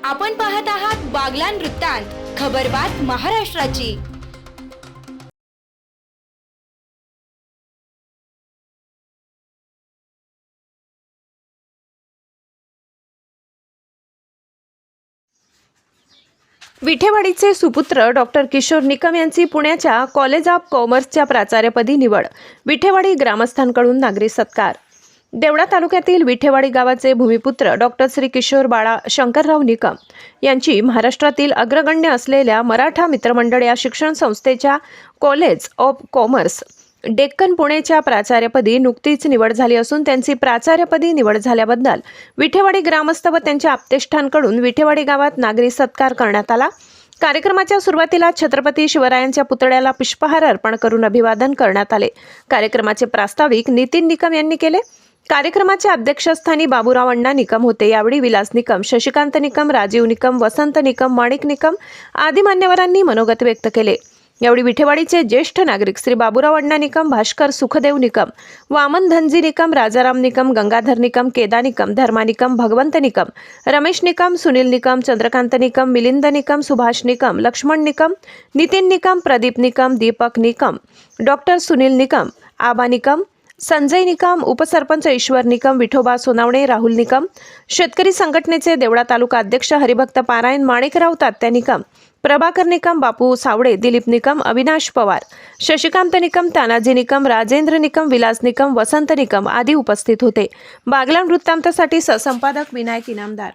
आपण पाहत आहात बागलान वृत्तांत, खबरबात महाराष्ट्राची। विठेवाडीचे सुपुत्र डॉक्टर किशोर निकम यांची पुण्याच्या कॉलेज ऑफ कॉमर्सच्या प्राचार्यपदी निवड। विठेवाडी ग्रामस्थांकडून नागरी सत्कार। देवळा तालुक्यातील विठेवाडी गावाचे भूमिपुत्र डॉक्टर श्री किशोर बाळा शंकरराव निकम यांची महाराष्ट्रातील अग्रगण्य असलेल्या मराठा मित्रमंडळ या शिक्षण संस्थेच्या कॉलेज ऑफ कॉमर्स डेक्कन पुणेच्या प्राचार्यपदी नुकतीच निवड झाली असून त्यांची प्राचार्यपदी निवड झाल्याबद्दल विठेवाडी ग्रामस्थ व त्यांच्या आप्तेष्टांकडून विठेवाडी गावात नागरी सत्कार करण्यात आला। कार्यक्रमाच्या सुरुवातीला छत्रपती शिवरायांच्या पुतळ्याला पुष्पहार अर्पण करून अभिवादन करण्यात आले। कार्यक्रमाचे प्रास्ताविक नितीन निकम यांनी केले। कार्यक्रमाच्या अध्यक्षस्थानी बाबूराव अण्णा निकम होते। यावेळी विलास निकम, शशिकांत निकम, राजीव निकम, वसंत निकम, माणिक निकम आदी मान्यवरांनी मनोगत व्यक्त केले। यावेळी विठेवाडीचे ज्येष्ठ नागरिक श्री बाबूराव अण्णा निकम, भास्कर सुखदेव निकम, वामन धनजी निकम, राजाराम निकम, गंगाधर निकम, केदा निकम, धर्मा निकम, भगवंत निकम, रमेश निकम, सुनील निकम, चंद्रकांत निकम, मिलिंद निकम, सुभाष निकम, लक्ष्मण निकम, नितीन निकम, प्रदीप निकम, दीपक निकम, डॉक्टर सुनील निकम, आबा निकम, संजय निकम, उपसरपंच ईश्वर निकम, विठोबा सोनावणे, राहुल निकम, शेतकरी संघटनेचे देवळा तालुका अध्यक्ष हरिभक्त पारायण, माणिकराव तात्या निकम, प्रभाकर निकम, बापू सावडे, दिलीप निकम, अविनाश पवार, शशिकांत निकम, तानाजी निकम, राजेंद्र निकम, विलास निकम, वसंत निकम आदी उपस्थित होते। बागलान वृत्तांतासाठी सहसंपादक विनायक इनामदार।